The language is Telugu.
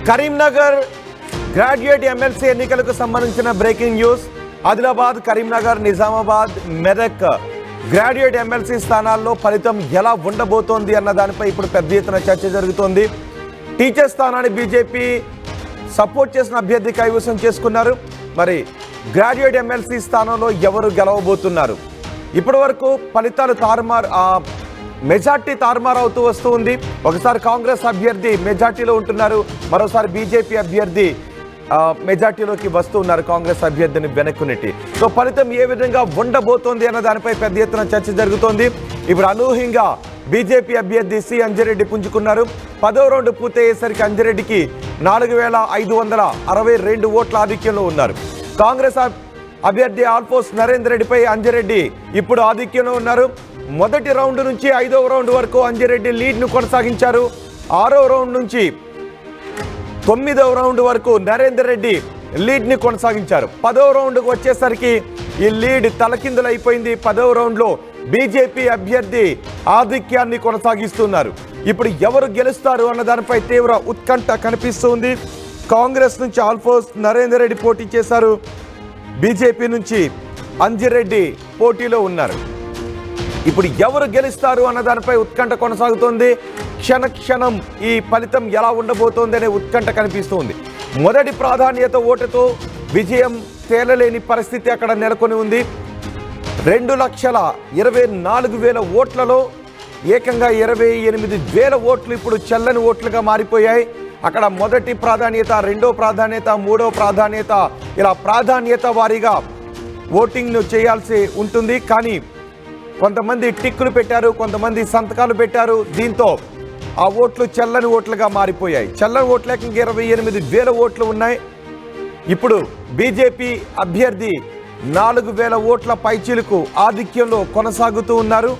కరీంనగర్ గ్రాడ్యుయేట్ ఎమ్మెల్సీ ఎన్నికలకు సంబంధించిన breaking news. Adilabad, Karimnagar, Nizamabad, Medak graduate MLC స్థానాల్లో ఫలితం ఎలా ఉండబోతోంది అన్న దానిపై ఇప్పుడు పెద్ద ఎత్తున చర్చ జరుగుతోంది. టీచర్ స్థానాన్ని బీజేపీ సపోర్ట్ చేసిన అభ్యర్థి కైవసం చేసుకున్నారు. మరి గ్రాడ్యుయేట్ ఎమ్మెల్సీ స్థానంలో ఎవరు గెలవబోతున్నారు? ఇప్పటి వరకు ఫలితాలు మెజార్టీ తారుమారు అవుతూ వస్తూ ఉంది. ఒకసారి కాంగ్రెస్ అభ్యర్థి మెజార్టీలో ఉంటున్నారు, మరోసారి బీజేపీ అభ్యర్థి మెజార్టీలోకి వస్తూ ఉన్నారు, కాంగ్రెస్ అభ్యర్థిని వెనక్కు నెట్టి. సో ఫలితం ఏ విధంగా ఉండబోతోంది అన్న దానిపై పెద్ద ఎత్తున చర్చ జరుగుతోంది. ఇప్పుడు అనూహ్యంగా బీజేపీ అభ్యర్థి సి అంజిరెడ్డి పుంజుకున్నారు. 10వ రౌండ్ పూర్తయ్యేసరికి అంజిరెడ్డికి 4562 ఓట్ల ఆధిక్యంలో ఉన్నారు. కాంగ్రెస్ అభ్యర్థి ఆల్ఫోస్ నరేందర్ రెడ్డిపై అంజిరెడ్డి ఇప్పుడు ఆధిక్యంలో ఉన్నారు. మొదటి రౌండ్ నుంచి 5వ రౌండ్ వరకు అంజిరెడ్డి లీడ్ను కొనసాగించారు. 6వ రౌండ్ నుంచి 9వ రౌండ్ వరకు నరేందర్ రెడ్డి లీడ్ని కొనసాగించారు. 10వ రౌండ్కి వచ్చేసరికి ఈ లీడ్ తలకిందులైపోయింది. 10వ రౌండ్లో బీజేపీ అభ్యర్థి ఆధిక్యాన్ని కొనసాగిస్తున్నారు. ఇప్పుడు ఎవరు గెలుస్తారు అన్న దానిపై తీవ్ర ఉత్కంఠ కనిపిస్తుంది. కాంగ్రెస్ నుంచి ఆల్ఫోస్ నరేందర్ రెడ్డి పోటీ చేశారు. బీజేపీ నుంచి అంజిరెడ్డి పోటీలో ఉన్నారు. ఇప్పుడు ఎవరు గెలుస్తారు అన్న దానిపై ఉత్కంఠ కొనసాగుతోంది. క్షణ క్షణం ఈ ఫలితం ఎలా ఉండబోతోంది అనే ఉత్కంఠ కనిపిస్తుంది. మొదటి ప్రాధాన్యత ఓటుతో విజయం తేలలేని పరిస్థితి అక్కడ నెలకొని ఉంది. 2,24,000 ఓట్లలో ఏకంగా 28,000 ఓట్లు ఇప్పుడు చెల్లని ఓట్లుగా మారిపోయాయి. అక్కడ మొదటి ప్రాధాన్యత, రెండో ప్రాధాన్యత, మూడో ప్రాధాన్యత, ఇలా ప్రాధాన్యత వారీగా ఓటింగ్ను చేయాల్సి ఉంటుంది. కానీ కొంతమంది టిక్కులు పెట్టారు, కొంతమంది సంతకాలు పెట్టారు. దీంతో ఆ ఓట్లు చెల్లని ఓట్లుగా మారిపోయాయి. చెల్లని ఓట్లు ఏకంగా 28,000 ఓట్లు ఉన్నాయి. ఇప్పుడు బీజేపీ అభ్యర్థి 4,000 ఓట్ల పైచీలకు ఆధిక్యంలో కొనసాగుతూ ఉన్నారు.